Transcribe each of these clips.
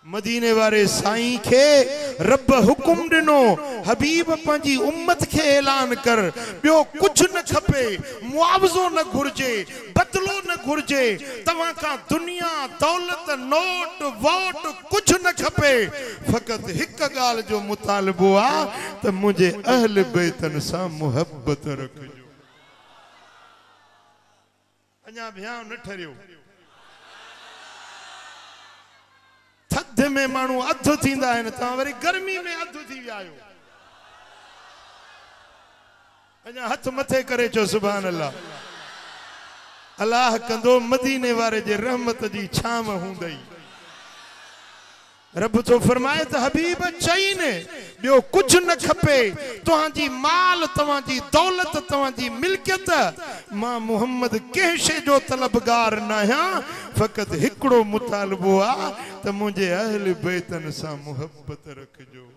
मदीने वारे साईं के रब हुकुम दिनो हबीब पंजी उम्मत के ऐलान कर बियो कुछ न खपे मुआवजो न घुर्जे बदलो न घुर्जे तवा का दुनिया दौलत नोट वोट कुछ न खपे फकत हिक गाल जो मुतालबो आ त मुझे अहल बैतन सा मोहब्बत रखजो। अञा भ्याव न ठरियो थध में मानू अधु थींदा आहिनि तव्हां वरी गर्मी में अधु थी विया आहियो। अञा हथ मथे करे चो सुभान अल्लाह। अल्लाह कंदो मदीने वारे जे रहमत जी छांव हूंदई। रब तो फरमाए त हबीब चई ने बियो कुछ न खपे तव्हांजी माल तव्हांजी दौलत तव्हांजी मिल्कियत मां मोहम्मद कंहिं शइ जो तलबगार न आहियां फ़क़त हिकिड़ो मुतालबो आ त मुंहिंजे अहल बैतन सां मोहब्बत रखजो।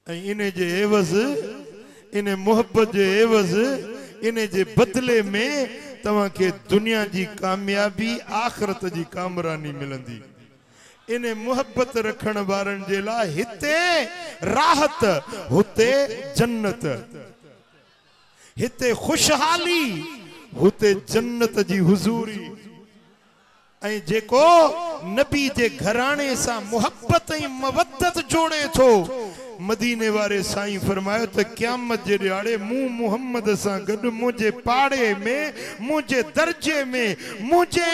ऐं इन जे एवज़ इन मोहब्बत जे एवज़ इन जे बदले में तवा के दुनिया जी कामयाबी आखिरत जी कामरानी मिलंदी। इन मोहब्बत रखण वारन जे ला हिते राहत हुते जन्नत हिते खुशहाली हुते जन्नत जी हुजूरी। ऐं जेको नबी जे घराणे सां मोहब्बत ऐं मवद्दत जोड़े थो मदीने वारे साईं फरमायो त क़यामत जे ॾियारे मूं मोहम्मद सां गॾु मुझे पाड़े में मुझे दर्जे में मुझे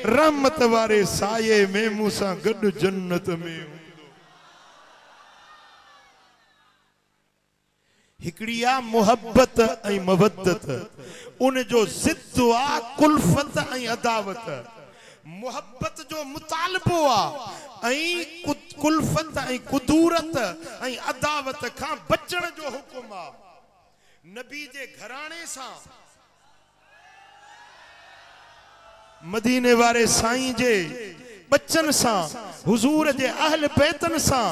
रहमत वारे साये में मूंसां गॾु जन्नत में हिकड़ी आ मोहब्बत ऐं मवद्दत उन जो ज़िद आ कुल्फत ऐं अदावत। मोहब्बत जो मुतालबो आ ऐं कुल्फत ऐं कुदूरत ऐं अदावत खां बचण जो हुकुम आ। नबी जे घराणे सां मदीने वारे साईं जे बच्चन सां हुजूर जे अहल बैतन सां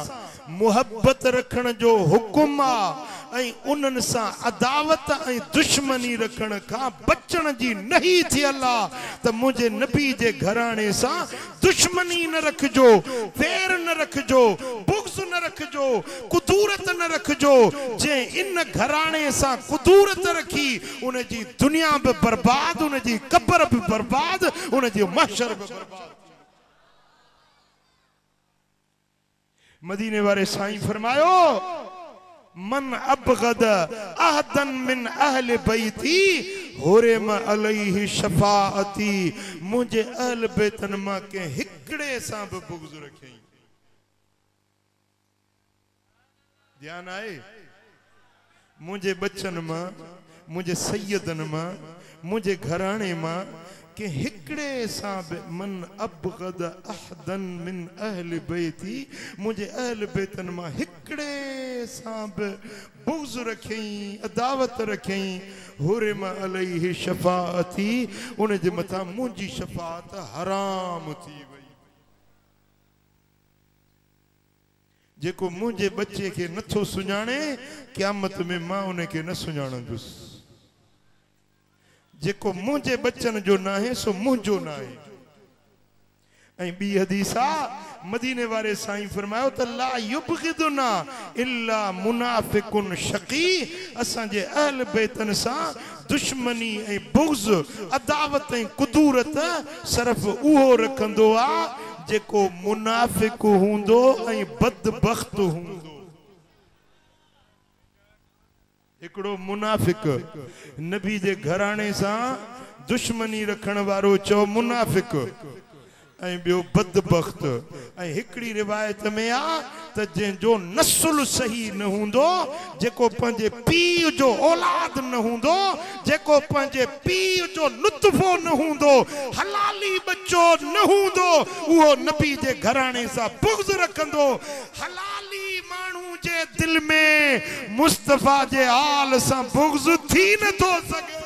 मोहब्बत रखण जो हुकुम आ ऐं उन्हनि सां अदावत ऐं दुश्मनी रखण खां बचण जी नहीं थियल आ त मुंहिंजे नबी जे घराणे सां दुश्मनी न रखजो वेर न रखजो बुग़्ज़ न रखजो कुदूरत न रखजो। जे इन घराणे सां कुदूरत रखी उन जी दुनिया भी बर्बाद उन जी कब्र भी बर्बाद उन जी महशर भी बर्बाद। मदीने वारे साईं फरमायो मन अबगद अहदन मिन अहल बैती हुरिम अलैहि शफाअती। मुझे अहल बैतन मां के हिकड़े सां भी बुग़्ज़ रखई। ध्यान आए मुझे बच्चन मां मुझे सैयदन मां मुझे घराणे मां के हिकड़े सां भी मन अबगद अहदन मिन अहल बैती मुझे अहल बैतन मां हिकड़े सां भी बुग़्ज़ रखई अदावत रखई। हुरिम अलैहि शफाअती उन जे मथा मुंहिंजी शफाअत हराम थी वई। जेको मुंहिंजे बच्चे के नथो सुञाणे क़यामत में मां उन के न सुञाणंदुसि। जेको मुझे बच्चन जो ना है सो मुझो ना है। ऐं बी हदीस आ मदीने वारे साईं फरमायो त ला युबगिदुना इल्ला मुनाफिकुन शकी। असां जे अहल बैतन सां दुश्मनी ऐं बुग़्ज़ अदावत ऐं कुदूरत सिर्फ उहो रखंदो आ जेको मुनाफिक हूंदो ऐं बदबख्त हूंदो। एकड़ो मुनाफिक नबी जे घराणे सां दुश्मनी रखण वारो चो मुनाफिक ऐं बियो बदबख्त। ऐं हिकड़ी रिवायत में आ त जो नस्ल सही न हुंदो जेको पंहिंजे पीउ जो औलाद न हुंदो जेको पंहिंजे पीउ जो लुत्फो न हुंदो हलाली बच्चो न हुंदो उहो नबी जे घराणे सां बुग़्ज़ रखंदो। हलाली माण्हू जे दिल में मुस्तफा जे आल सां बुग़्ज़ थी न थो सके।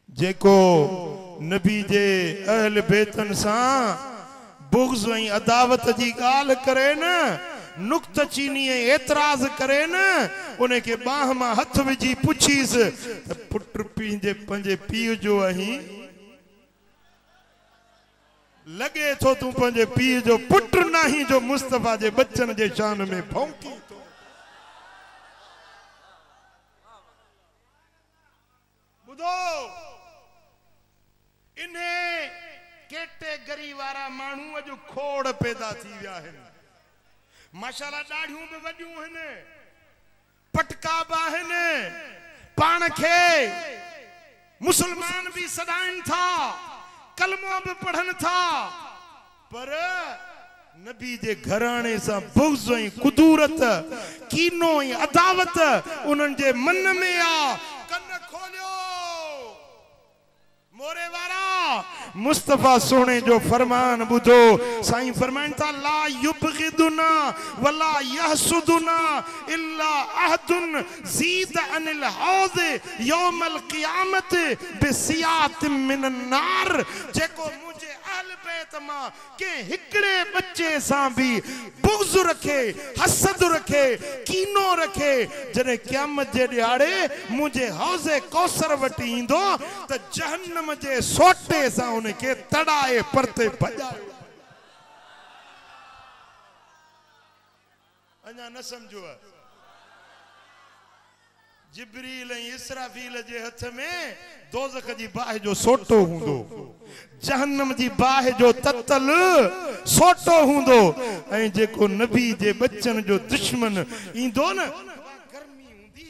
जेको नबी जे अहल बैतन सां बुग़्ज़ बुग़्ज़ ऐं अदावत जी ॻाल्हि करे न, नुक्तचीनी ऐं एतराज़ करे न, उन खे बाह मां हथ विझी पुछीस त पुट पंहिंजे पीउ जो आहीं, लगे थो तूं पंहिंजे पीउ जो पुट नहीं जो मुस्तफा जे बच्चन जे शान में भौंकी तो। बुधो इन्हें कैटेगरी वारा मानू अज खोड़ पैदा थी विया आहिनि। माशाल्लाह दाढ़ियूं भी वडियूं आहिनि, पटका भी आहिनि, पान खे मुसलमान भी सदाइन था, कलमो भी पढ़न था, पर नबी जे घराने सा बुग़्ज़ ऐं कुदूरत, कीनो ऐं अदावत उन्हनि जे मन में आ। कन खोलियो मोरे वारा, मुस्तफा सोने जो फरमान बुधो। साईं फरमान था ला युबग़िदुना वला यहसुदुना इल्ला अहदुन ज़ीद अनिल हौज़ यौमल क़ियामत बिसियात मिनन नार। जेको मुझे अहल बैत मां के हिकड़े बच्चे सा भी बुग़्ज़ रखे, हसद रखे, कीनो रखे, जने क़यामत जे ॾियारे मुझे हौज़े कौसर वटि ईंदो त जहन्नम जे सोटे सा उनके तड़ाए परते भजाए। अञा न समझो, जिब्रील ऐं इसराफील जे हथ में दोज़ख जी बाह जो सोटो हुंदो, जहन्नम जी बाह जो ततल सोटो हुंदो, ऐं जेको नबी जे बच्चन जो दुश्मन ईंदो न, गर्मी हुंदी,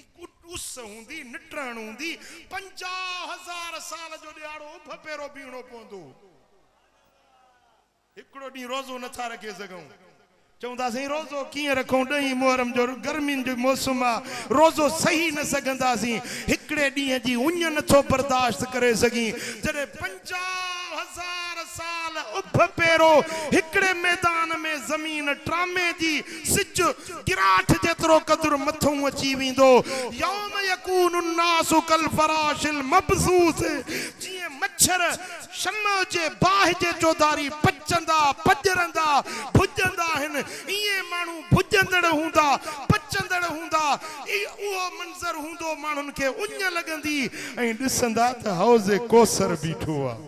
उस हुंदी, निटरण हुंदी, 50,000 साल जो ॾियारो उभ पेरो बीहणो पवंदो। हिकिड़ो ॾींहुं रोज़ो नथा रखे सघूं, चवंदासीं रोज़ो कीअं रखूं, 10 मुहर्रम जो गर्मियुनि जो मौसम आहे, रोज़ो सही न सघंदासीं, हिकिड़े ॾींहं जी उञ नथो बर्दाश्त करे सघीं। जॾहिं 50,000 साल उभ पेरो हिकिड़े मैदान में ज़मीन ट्रामे जी सिज गिराठ जेतिरो क़दुरु मथों अची वेंदो। यौम यकूनु नासु कल फराशिल मबसूस, जीअं मच्छर शम्म जे बाहि जे चौधारी पचंदा, पजरंदा, भुजंदा आहिनि, इहे माण्हू भुजंदड़ हूंदा, पचंदड़ हूंदा, उहो मंज़र हूंदो, माण्हुनि खे उञ लॻंदी ऐं ॾिसंदा त हौज़े कौसर बीठो आहे,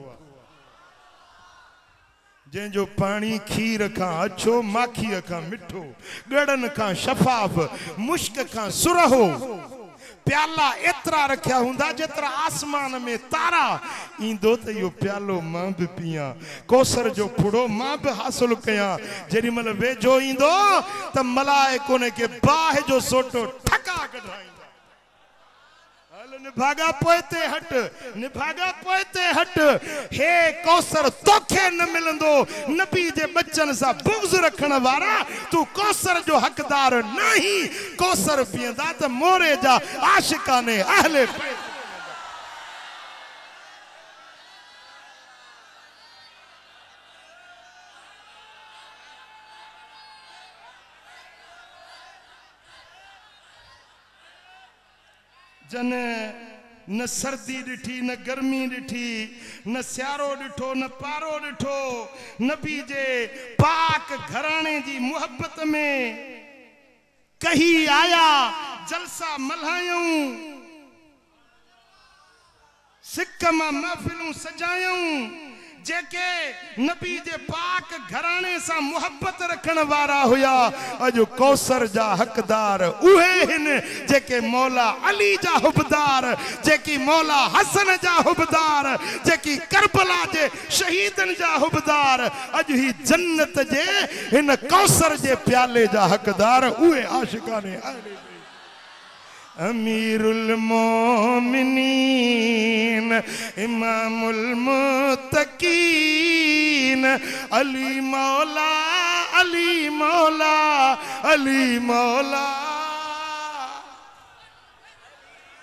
जंहिंजो पाणी खीर खां अछो, माखीअ खां मिठो, ॻड़नि खां शफ़ाफ़, मुश्क खां सुरहो, प्याला एतरा रखिया हुंदा जेतरा आसमान में तारा। ईंदो त इहो प्यालो मां भी पियां, कौसर जो फुड़ो मां भी हासिल कयां। जेॾी महिल वेझो ईंदो त मलाइक उन खे बाह जो सोटो ठका कढाईंदा। हल निभागा पोइते हट, निभागा पोइते हट, हे कौसर तोखे न मिलंदो। नबी जे बच्चन सा बुग़्ज़ रखण वारा, तू कौसर जो हकदार नहीं। कौसर पींदा त मोरे जा आशिकाने अहले जन न सर्दी ॾिठी, न गर्मी ॾिठी, न सियारो ॾिठो, न पारो ॾिठो। नबी जे पाक घराणे जी मुहब्बत में कही आया, जलसा मल्हायूं, सिक मां महफ़िलूं सजायूं। जेके नबी जे पाक घराणे सा मुहब्बत रखण वारा हुया, अॼु कौसर जा हक़दार उहे हिन जेके मौला अली जा हुबदार, जेकी मौला हसन जा हुबदार, जेकी करबला जे शहीदन जा हुबदार, अॼु ही जन्नत जे हिन कौसर जे प्याले जा हक़दार उहे आशिकाने अहले। अमीरुल मोमिनीन इमामुल मुत्तकीन अली मौला, अली मौला, अली मौला,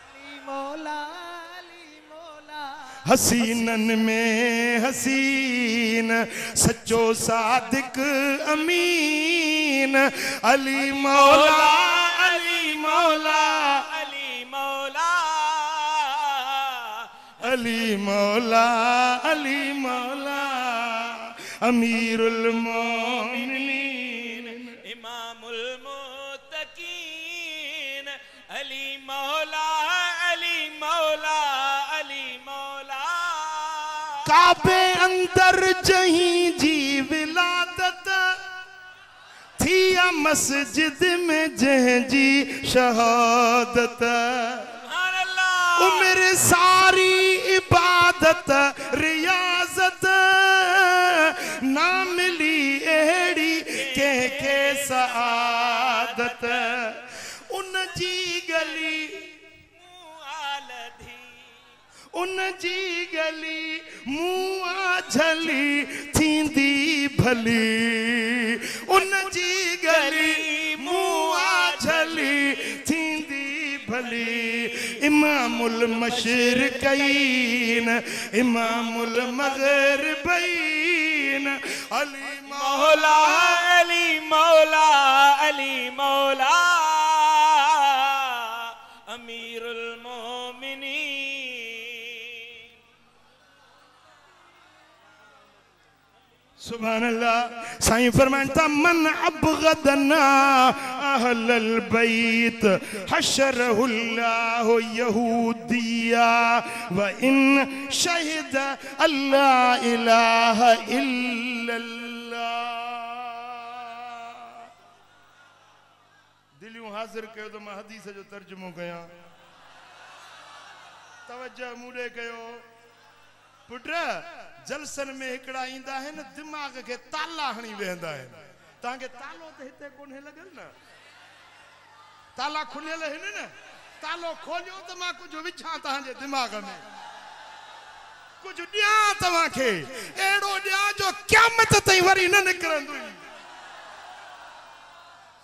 अली मौला, अली मौला। हसीनन में हसीन सच्चो सादिक अमीन अली मौला, अली मौला, अली मौला, अली मौला, अली मौला। अमीरुल मौमिनीन काबे अंदर जहीं जी विलादत थिया मस्जिद में जहीं जी शहादत उम्र सारी इबादत रियाजत ना मिली एड़ी के सआदत उन जी गली उन जी गली मुआ झली थींदी भली उन जी गली मुआ झली थींदी भली इमामुल मशरिकैन इमामुल मगरिबैन अली मौला अली मौला अली मौला अमीरुल मोमिनीन। सुभान अल्लाह। साईं फरमाता मन अबगदना अहलल बैत हशरहुल्लाहु यहूदिया व इन शहिद अल्लाह इलाहा इल्लल्लाह। दिलियों हाजिर कयो तो मैं हदीस जो तर्जुमो कया तवज्जो मूडे कयो पुट जलसन में हिकड़ा इंदा है न दिमाग के ताला हणी वेंदा है ताके तालो तो हिते कोने लगल न ताला खुलियल है न तालो खोलियो तो मां कुछ विछा ताजे दिमाग में कुछ दिया तवा के एड़ो दिया जो क़यामत ताईं वरी न निकरंदो।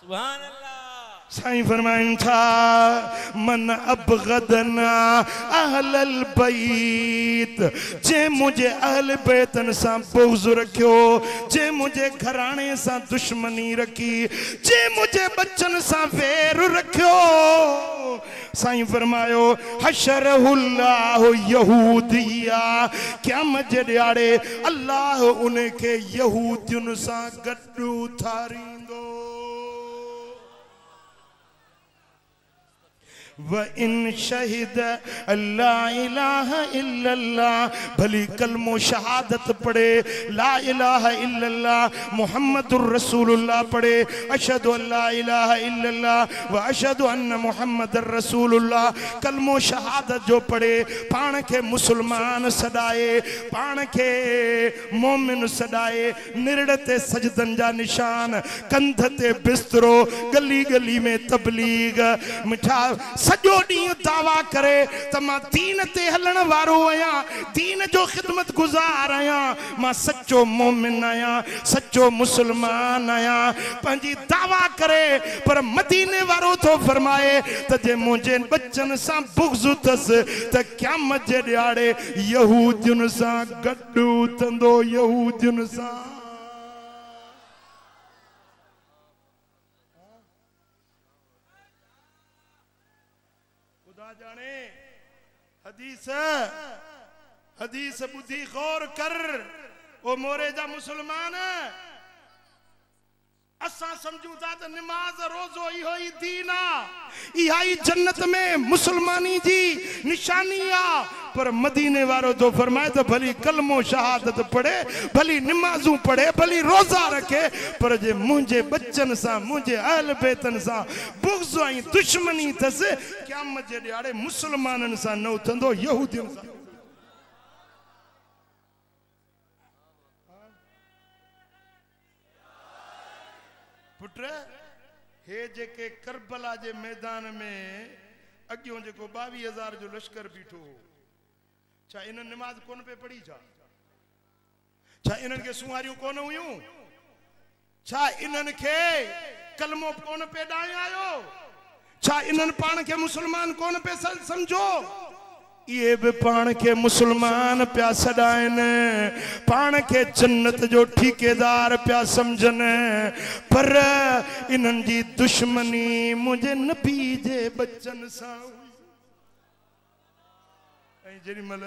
सुभान अल्लाह। साईं फरमाइन था मन अबगदना अहलल बैत जे मुझे अहल बैतन सा बुग़्ज़ रखियो जे मुझे घराने सा दुश्मनी रखी जे मुझे बच्चन सा वैर रखियो साईं फरमायो हशरहुल्लाहु यहूदिया क़यामत जे ॾियारे अल्लाह उनके यहूदियुन सा गॾु थारींदो। व इन शहिद अल्लाह इलाहा इल्लल्लाह भली कलमो शहादत पढ़े ला इलाहा इल्लल्लाह मुहम्मदुर रसूलुल्लाह पढ़े अशहदु अल्ला इलाहा इल्लल्लाह व अशहदु अन्न मुहम्मदुर रसूलुल्लाह कलमो शहादत जो पढ़े पाण के मुसलमान सदाए पाण के मोमिन सदाए निरड़ ते सजदन जा निशान कंध ते बिस्तरो गली गली में तबलीग मिठा सजो डी दावा करे त मां दीन ते हलण वारो आया दीन जो खिदमत गुजार आया मां सच्चो मोमिन आया सच्चो मुसलमान आया पंजी दावा करे पर मदीने वारो तो फरमाए त जे मुझे बच्चन सा बुग़्ज़ तस त क़यामत जे ॾियारे यहूदियुन सा गॾु तंदो यहूदियुन सा। हदीस हदीस बुद्धि गौर कर ओ मोरे जा मुसलमान असा समझू था तो नमाज रोजो इहो ही दीन आ इहा ही जन्नत में मुसलमानी जी निशानी आ पर मदीने वारो तो फरमाए तो भली कलमो शहादत पढ़े भली नमाजू पढ़े भली रोजा रखे पर जे मुझे बच्चन सा मुझे अहल बैतन सा बुग़्ज़ ऐं दुश्मनी थस क़यामत जे ॾियारे मुसलमानन सा न उथंदो यहूदियुन सा। पुट हे जेके करबला जे मैदान में अगियों जेको 22,000 जो लश्कर बीठो छा इन नमाज कोन पे पढ़ी छा इन्हनि के सुवारियूं कोन हुयूं छा इन्हनि के कलमो कोन पे ॾाए आयो छा इन्हनि पाण के मुसलमान कोन पे समझो ये भी पाण के मुसलमान प्या सदाइन पाण के जन्नत जो ठेकेदार प्या समझन पर इन्हनि जी दुश्मनी मुझे नबी जे बच्चन सा ऐं जेडी मल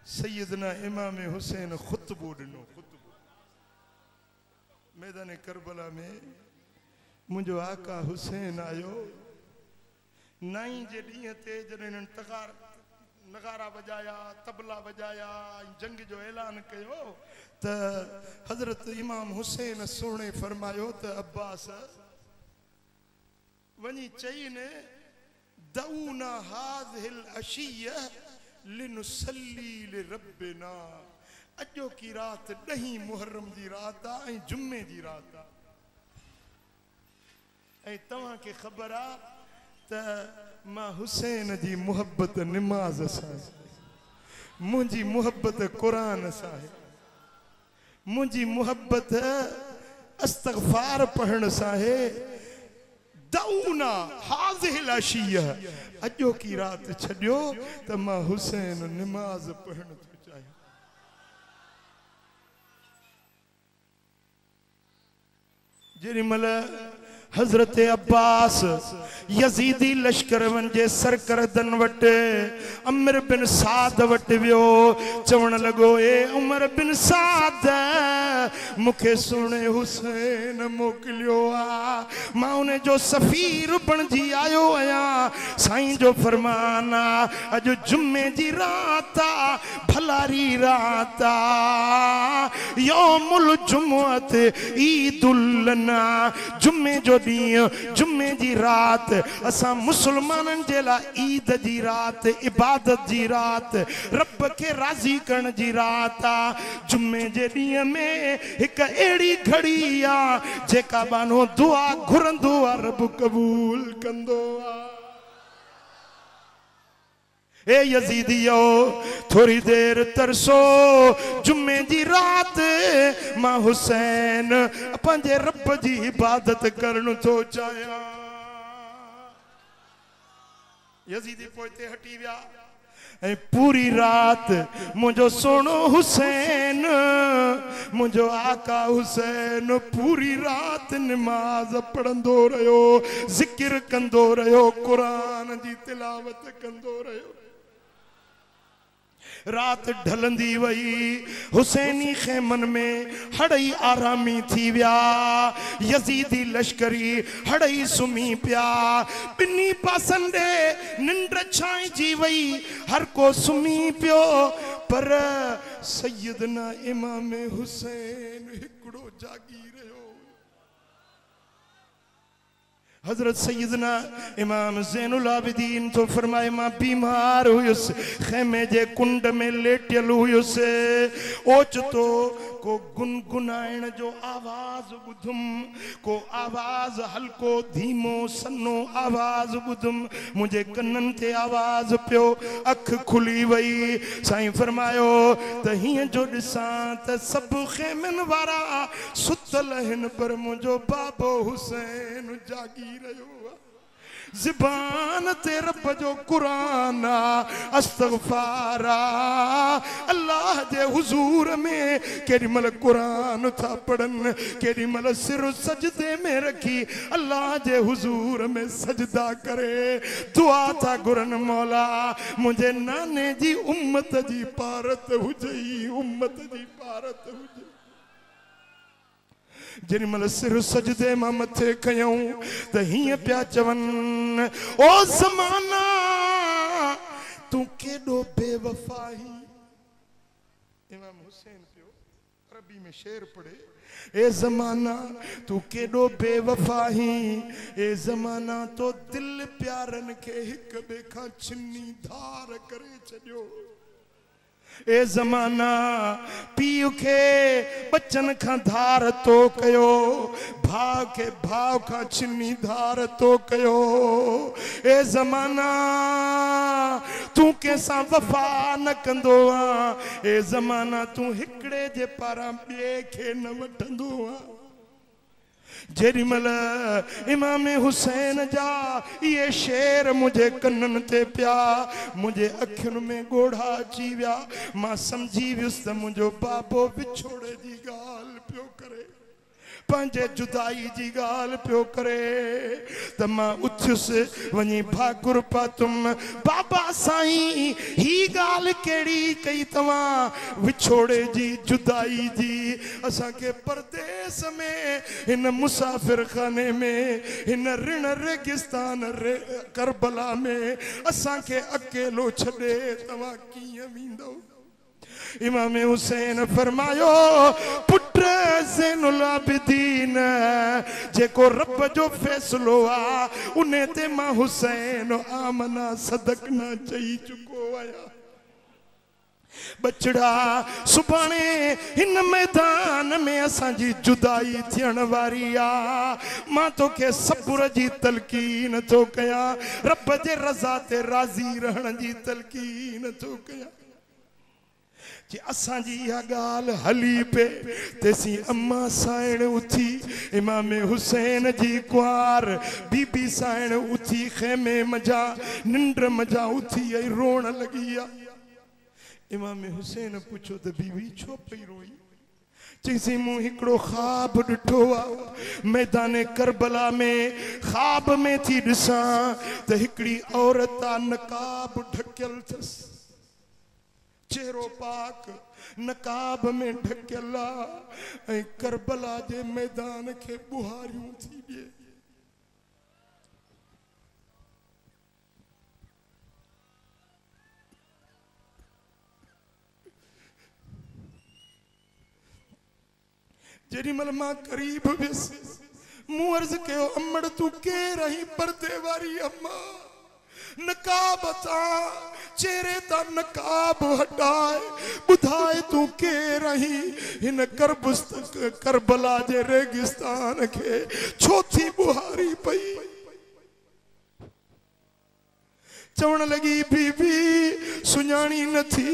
सैयदना इमाम हुसैन खुतबो ॾिनो मैदान करबला में मुझो आका हुसैन आयो नाई जे ॾींहं ते जॾहिं इन्हनि तकार नगारा बजाया तबला बजाया जंग जो ऐलान कयो त हजरत इमाम हुसैन सोने फरमायो त अब्बास वनी चई ने दऊना हाज़िल अशिया लिनुसल्ली लिरब्बिना अजो की रात 10 मुहर्रम जी रात आ जुम्मे जी रात आ तवा के खबर आ त मां हुसैन जी मोहब्बत नमाज सा मुझी मोहब्बत कुरान सा है मुझी मोहब्बत इस्तग़फ़ार पढ़न सा है दऊना हाज़िल अशिया अजो की रात छड्यो त मां हुसैन नमाज पढ़न तो चाहे जेरी मल हजरत Abbas Yazidi Lashkar वंजे सरकरदन what Amar bin Saad what वियो चवण लगो ए उमर बिन साद मुखे सुने हुसैन मोकलियो आ मां उन्हें जो सफीर बणजी आयो आया साईं जो फरमान आ अज जुम्मे जी रात आ भलारी रात आ यौमुल जुमुअत ईदुल ना जुम्मे जो जुम्मे जी रात असा मुसलमानन जे ला ईद जी रात इबादत जी रात रब के राजी करण जी रात आ जुम्मे जे ॾींहं में हिक एड़ी घड़ी आ जेका बानो दुआ घुरंदो आ रब कबूल कंदो आ ए यजीदियो थोड़ी देर तरसो जुम्मे जी रात मां हुसैन पंजे रब जी इबादत करन तो चाया यजीदी पोइते हटी विया ए पूरी रात मुझो सोनो हुसैन मुझो आका हुसैन पूरी रात नमाज पढ़ंदो रहो जिक्र कंदो रहो कुरान जी तिलावत कंदो रहो रात ढलंदी वही हुसैनी खेमन में हड़ई आरामी थी व्या यजीदी लश्करी हड़ई सुमी प्या बिन्नी पासंदे निंड छाई जी वही हर को सुमी पियो पर सैयदना इमाम हुसैन हिकड़ो जागी रहो हजरत सैयदना इमाम ज़ैनुल आबिदीन तो फरमाए मां बीमार हुयुस खेमे जे कुंड में लेटियल हुयुस ओचतो को गुनगुनाइण जो आवाज बुधुम को आवाज हल्को धीमो सन्नो आवाज बुधुम मुझे कन्नन ते आवाज पियो अख खुली वई साईं फरमायो त हिय जो दिसां त सब खेमन वारा सुतल हिन पर मुझो बाबो हुसैन जागी रहो ज़बान ते रब जो कुरान अस्तग़फ़ार अल्लाह जे हुजूर में केडी मल कुरान था पढ़न केडी मल सिर सजदे में रखी अल्लाह जे हुजूर में सजदा करे दुआ था गुरन मौला मुझे नाने जी उम्मत जी पारत हुजई उम्मत जी पारत हुजई जिन मल सिर सजदे मां मथे कयूं त हीअं पिया चवन ओ ज़माना तू केॾो बेवफाही इमाम हुसैन पियो अरबी में शेर पढ़े ए ज़माना तू केॾो बेवफाही ए ज़माना तो दिल प्यारन के हिक ॿिए खां छिनी धार करे छॾियो ए ज़माना पीउ के बच्चन खां धार तो कयो भाव के भाव खां छिनी धार तो कयो ए ज़माना तू कंहिंसां वफ़ा न कंदो आ ए ज़माना तू हिकड़े जे पारां ॿिए खे न वठंदो आ जेडी मल इमाम हुसैन जा ये शेर मुझे कन्नन ते प्या मुझे अखियुनि में गोढ़ा अची विया मां समझी वियुसि त मुंहिंजो बाबो विछोड़े जी ॻाल्हि पियो करे पंहिंजे जुदाई जी ॻाल्हि पियो करे त मां उथियुसि वञी भाकुर पातुम बाबा साईं ही ॻाल्हि कहिड़ी कई तव्हां विछोड़े जी जुदाई जी असांखे परदेस में हिन मुसाफ़िर खाने में हिन ऋण रेगिस्तान करबला में असांखे अकेलो छॾे तव्हां कीअं वेंदो इमाम हुसैन फरमायो पुट ज़ैनुल आबिदीन जेको रब जो फैसलो आ उन्हें ते मां हुसैन आमना सदक ना चई चुको आया बचड़ा सुभाणे हिन मैदान में असांजी जुदाई थियण वारी आ मां तोखे सब्र जी तलकीन थो कयां रब जे रज़ा ते राज़ी रहण जी तलकीन थो कयां कि असांजी इहा ॻाल्हि हली पे तेसी अम्मा साइण उथी इमाम हुसैन जी कुआर बीबी साइण उथी खेमे मजा निंड मजा उथी ऐं रोण लगी आ इमाम हुसैन पूछो त बीबी छो पई रोई चईसी मूं हिकड़ो ख्वाब ॾिठो आहे मैदान करबला में ख्वाब में थी ॾिसां त हिकड़ी औरत आ नकाब ढकियल अथसि चेहरो पाक नकाब में ढकियल ऐं करबला जे मैदान के बुहारियूं थी ॾिए जेॾीमहिल मां करीब वियुसि मूं अर्ज़ कयो अमड़ तूं केर आहीं पर्दे वारी अम्मा नकाब ता चेहरे ता नकाब हटाए बुधाए तू केर रही इन करबला जे रेगिस्तान के छोथी बुहारी पई चवण लगी बीबी सुञाणी न थी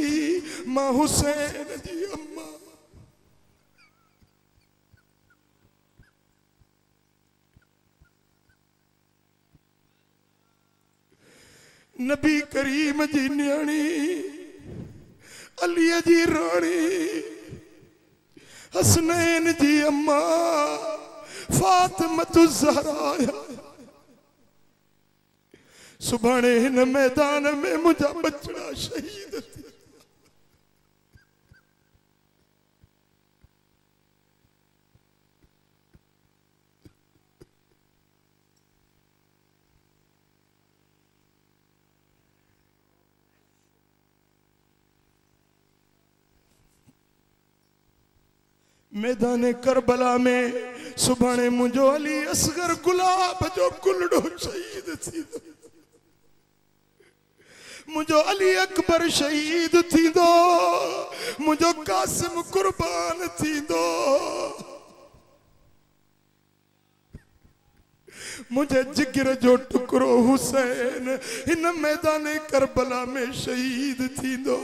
मां हुसैन जी अम्मा नबी करीम जी न्याणी अली जी रानी हसनैन जी अम्मा फातिमतु ज़हरा सुभाणे हिन मैदान में मुझा बचड़ा शहीद थी मैदान करबला में सुभाणे मुझो अली असगर गुलाब जो गुलड़ो शहीद थी मुझो अली अकबर शहीद थी दो मुझो कासिम कुर्बान थी दो मुझे जिगर जो टुकड़ो हुसैन इन मैदान करबला में शहीद थी दो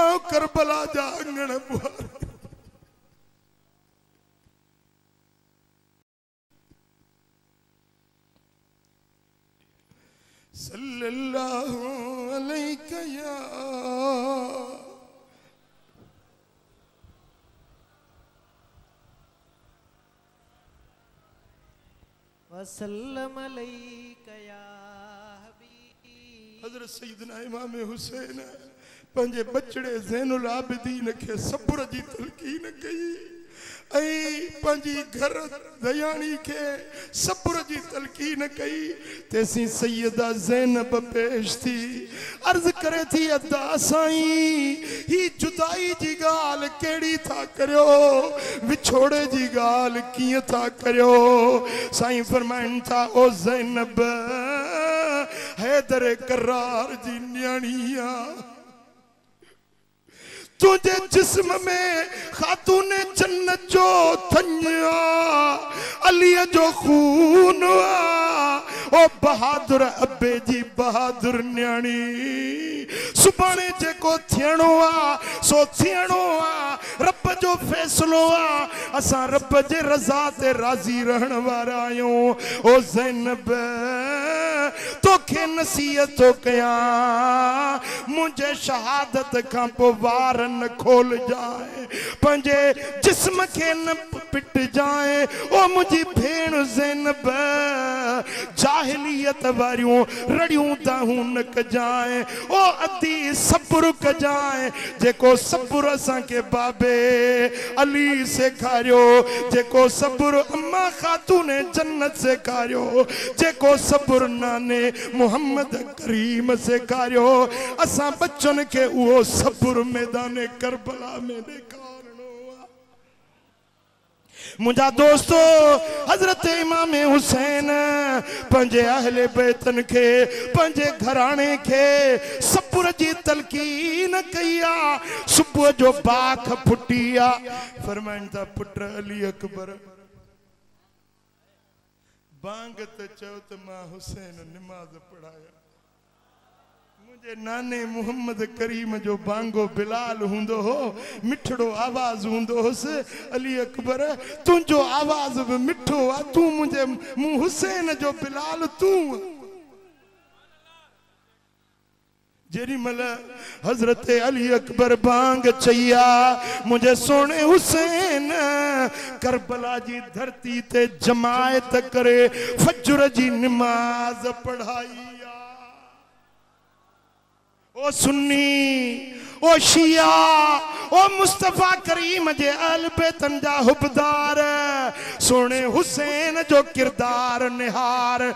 आओ करबला जा अंगण बुहार सल्लल्लाहु अलैहि या वसल्लम अलैका या हबीब हजरत सैयदना इमाम हुसैन पंहिंजे बचड़े ज़ैनुल आबिदीन के सब्र जी तलकीन कई पंहिंजी घर दयाणी के सब्र जी तलकीन कई तेसी सैयदा ज़ैनब पेश थी अर्ज करे थी अदा साईं ही जुदाई जी गाल केड़ी था करियो विछोड़े जी गाल किए था करियो साईं फरमाइन था ओ ज़ैनब हैदर करार जी न्याणिया तुझे जिस्म में खातून जन्नत जो थन्या अली जो खून ओ बहादुर अब्बे जी बहादुर न्याणी सुभाणे जेको थियणो आ सो थियणो आ रब जो फैसलो आ असां रब जे रज़ा ते राज़ी रहण वारा आहियूं ओ ज़ैनब तोखे नसीहत तो कया मुझे शहादत का वार न खोल जाए पंजे जिस्म के न पिट जाए ओ मुझी भेण ज़ैनब जाहिलियत वारियों रड़ियों दाहूं न कजाए ओ अदी सब्र कजाए जेको सब्र असां के बाबे अली सेखारियो जेको सब्र अम्मा खातून जन्नत सेखारियो जेको सब्र नाने मोहम्मद करीम सेखारियो असां बच्चन के वो सब्र मैदान करबला में देखा मुझा दोस्तों हजरत इमाम हुसैन पंजे अहले बैतन के पंजे घराने के सब्र जी तलकीन कया सुबह जो बाख फुटिया फरमाइन था पुत्र अली अकबर बांग त चौ त मां हुसैन नमाज पढ़ाया मुझे नाने मोहम्मद करीम जो बांगो बिलाल हुंदो हो मिठड़ो आवाज हुंदो होस अली अकबर तुझो आवाज भी मिठो आ तू मुझे मुंह हुसैन जो बिलाल तू जेरी मल हजरत अली अकबर बांग चैया मुझे सोने हुसैन करबला जी धरती ते जमायत करे फजर जी नमाज पढ़ाई ओ सुन्नी ओ शिया ओ मुस्तफा करीम जे अल बेतन जा हुबदार सोने हुसैन जो किरदार निहार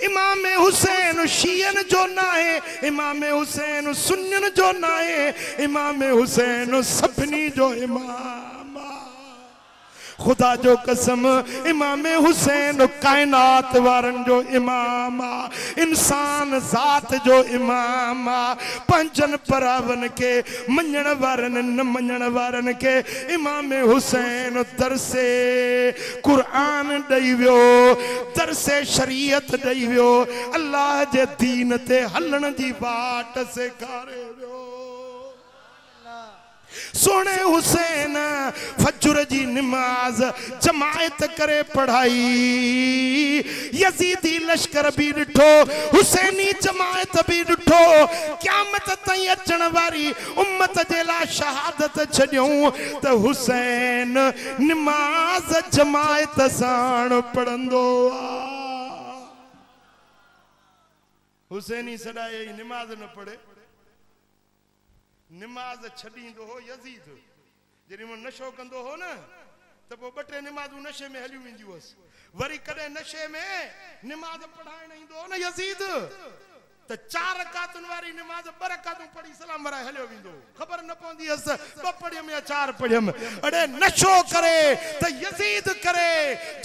इमाम हुसैन शियन जो नाहे इमाम हुसैन सुन्नन जो नाहे इमाम हुसैन सभनी जो इमाम खुदा जो कसम इमाम हुसैन कायनात वारन जो इमाम इंसान जात जो इमाम पंजन परावन के मञण वारन न मञण वारन के इमाम हुसैन दरसे कुरान दई वियो दरसे शरीयत दई वियो अल्लाह जे दीन ते हलण जी बाट सेखारे वियो सोने हुसैन फजर जी नमाज जमायत करे पढ़ाई यजीदी लश्कर भी डिठो हुसैनी जमायत भी डिठो क़यामत ताईं अचण वारी उम्मत जे लाइ शहादत छॾियूं त हुसैन नमाज जमायत साण पढ़ंदो हुसैनी सदाई नमाज न पढ़े नमाज छॾींदो हो यजीद जॾहिं वो नशो कंदो हो न त पोइ ॿ टे नमाज़ूं नशे में हलियूं वेंदियूं हुअसि वरी कॾहिं नशे में नमाज पढ़ाइण ईंदो हो न यजीद त 4 रकातुनि वारी नमाज 2 रकातूं पढ़ी सलाम वराए हलियो वेंदो ख़बर न पवंदी हुअसि 2 पढ़ियमि या 4 पढ़ियमि अड़े नशो करे त यजीद करे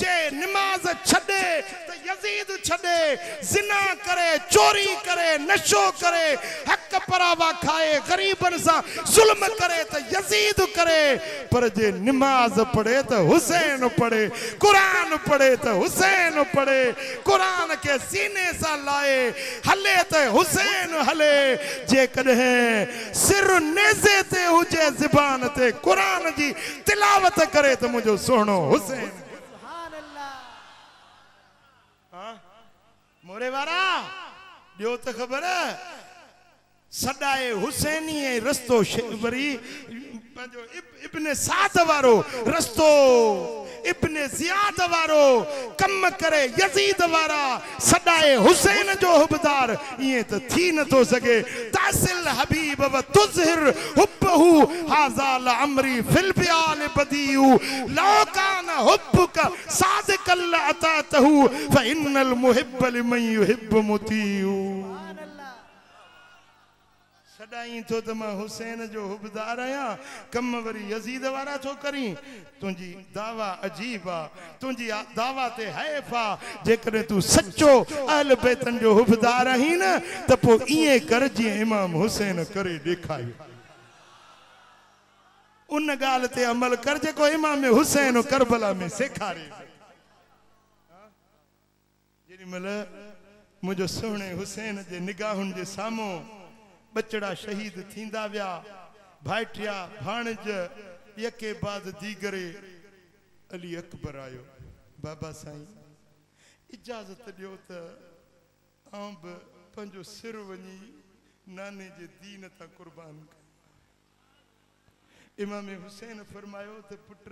जे नमाज छॾे त यजीद छॾे ज़िना करे चोरी करे नशो करे हक परावा खाए गरीबन सां जुल्म करे त यजीद करे पर जे नमाज पढ़े त हुसैन पढ़े कुरान पढ़े त हुसैन पढ़े कुरान के सीने सां लाए हले त हुसैन हले जे कॾहिं सिर नेज़े ते हुजे ज़बान ते कुरान जी तिलावत करे त मुंहिंजो सुहिणो हुसैन मोरे वारा ॿियो त ख़बर सदाए हुसैनी ऐं रस्तो वरी पंहिंजो इब्न साद वारो रस्तो इब्न ज़ियाद वारो कम करे यजीद वारा सदाए हुसैन जो हुबदार ये तो थी न तो सके तासिल हबीब व तुज़हिर हुब्बहु हाज़ा लअमरी फिल बियान बदीउ लौ कान हुब्बुक सादिकल अतातहु फ इन्नल मुहिब्ब लिमन युहिब्बु मुतीउ सदाई तो त मां हुसैन जो हुबदार आया कम वरी यजीद वारा छो करी तुझी दावा अजीब आ तुझी दावा ते हैफ आ जेकॾहिं तू सच्चो अहल बैतन जो हुबदार आहीं न त पोइ ईअं कर जीअं इमाम हुसैन करे ॾेखारियो उन ॻाल्हि ते अमल कर जेको इमाम हुसैन करबला में सेखारे जेॾीमहिल मुंहिंजो सुहिणे हुसैन जे निगाहुनि जे साम्हूं बचड़ा शहीद थींदा विया भाइटिया भाणज यके बाद दीगरे अली अकबर आयो बाबा साईं इजाजत दियो त आउं बि पंहिंजो सिर वञी नाने जे दीन तां कुर्बान कयो। इमाम हुसैन फरमायो त पुट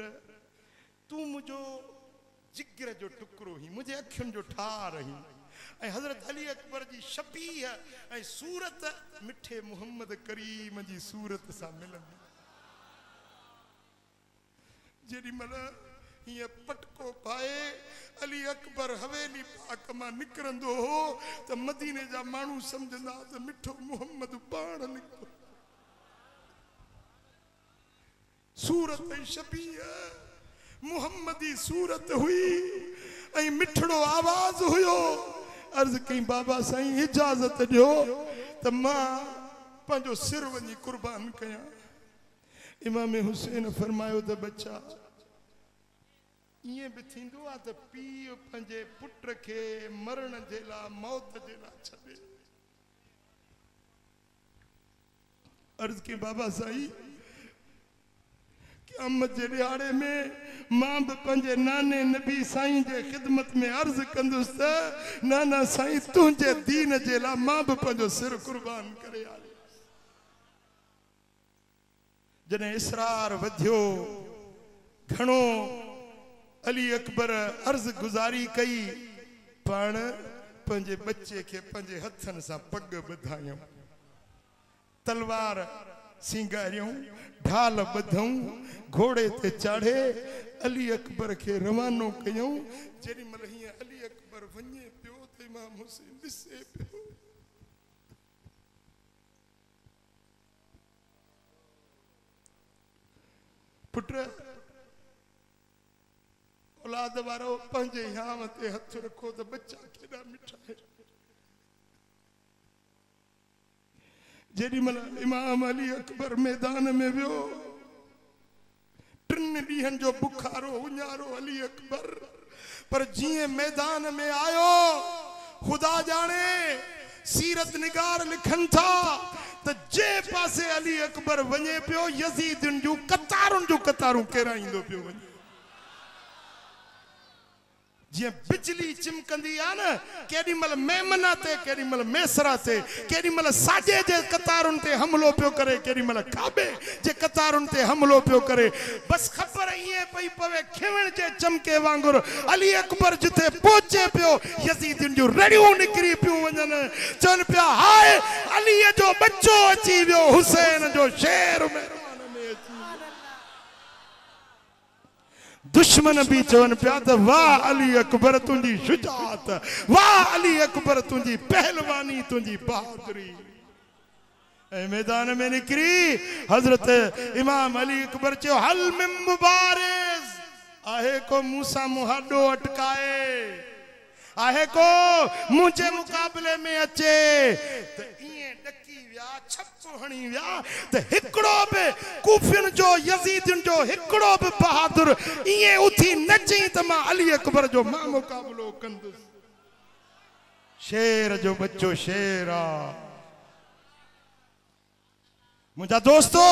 तू मुंहिंजो जिगर जो टुकड़ो ही, मुंहिंजे अखियुनि जो ठार ही, ऐं हज़रत अली अकबर जी शबीह ऐं सूरत मिठे मोहम्मद करीम जी सूरत सां मिलंदी। जेॾी महिल हीअं पटको पाए अली अकबर हवेली पाक मां निकिरंदो हो त मदीने जा माण्हू सम्झंदा त मिठो मोहम्मद पाण निकितो। सूरत ऐं शबीह मुहम्मदी सूरत हुई ऐं मिठड़ो आवाज़ हुयो। अर्ज़ कई बाबा साईं इजाज़त ॾियो त मां पंहिंजो सिर वञी कुर्बान कयां। इमाम हुसैन फरमायो त बच्चा ईअं बि थींदो आहे त पीउ पंहिंजे पुट खे मरण जे लाइ मौत जे लाइ छॾे। अर्ज़ कई बाबा साईं क़यामत जे ॾियारे में मां बि पंहिंजे नाने नबी साईं जे ख़िदमत में अर्ज़ कंदुसि त नाना साईं तुंहिंजे दीन जे लाइ मां बि पंहिंजो सिर कुर्बान करे आयो। जॾहिं इसरार वधियो घणो अली अकबर अर्ज़ गुज़ारी कई, पाण पंहिंजे बच्चे खे पंहिंजे हथनि सां पग ॿधायूं, तलवार सिंगारियूं, ढाल ॿधूं, घोड़े ते चाढ़े अली अकबर खे रवानो कयूं। जेॾी महिल हीअं अली अकबर वञे पियो त इमाम हुसैन ॾिसे पियो। पुट औलाद वारो पंहिंजे याम ते हथ रखो त बच्चा केॾा मिठा आहिनि। जेॾी महिल इमाम अली अकबर मैदान में वियो, 3 ॾींहंनि जो बुखारो उञारो अली अकबर, पर जीअं मैदान में आयो खुदा जाने सीरत निगार लिखनि था त जे पासे अली अकबर वञे पियो यज़ीदुनि जूं कतारूं केराईंदो पियो वञे। जियां बिजली चिमकंदी आहे न, केॾी महिल मेमना ते, केॾी महिल मैसरा ते, केॾी महिल साॼे जे कतारुनि ते हमलो पियो करे, केॾी महिल खाॿे जे कतारुनि ते हमलो पियो करे। बस ख़बर ईअं पई पवे खिवण जे चमके वांगुरु अली अकबर जिथे पहुचे पियो यज़ीदुनि जूं रड़ियूं निकिरी पियूं वञनि। चवनि पिया हाय अलीअ जो बच्चो अची वियो, हुसैन जो शेर मैदान में अची वियो। दुश्मन भी चवन पिया त वाह अली अकबर तुंहिंजी शुजात, वाह अली अकबर तुंहिंजी पहलवानी, तुंहिंजी बहादुरी। ऐं मैदान में निकिरी हज़रत इमाम अली अकबर चयो हल मिन मुबारिज़, आहे को मूंसां मुहाॾो अटकाए, आहे को मुंहिंजे मुक़ाबले में अचे। त ईअं ॾकी विया, छप हणी विया त हिकिड़ो बि कूफियुनि जो यज़ीदियुनि जो हिकिड़ो बि बहादुर ईअं उथी न चई त मां अली अकबर जो मां मुक़ाबलो कंदुसि। शेर जो बच्चो शेर आ। मुंहिंजा दोस्तो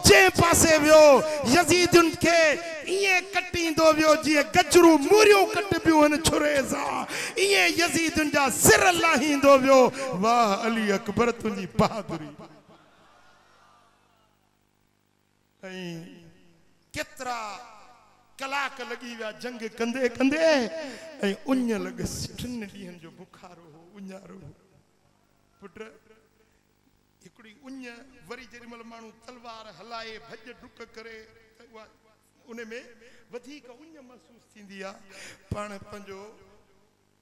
जंहिं पासे वियो यज़ीदियुनि खे ईअं कटींदो वियो जीअं गजरूं मूरियूं कटबियूं आहिनि छुरे सां, ईअं यज़ीदियुनि जा सिर लाहींदो वियो। वाह अली अकबर तुंहिंजी बहादुरी। ऐं केतिरा कलाक लॻी विया जंग कंदे कंदे, ऐं उञ लॻसि, 3 ॾींहंनि जो बुखारो हो, उञारो हो। पुट हिकिड़ी उञ वरी जेॾी महिल माण्हू तलवार हलाए भॼ डुक करे त उहा उन में वधीक उञ महसूस थींदी आहे। पाण पंहिंजो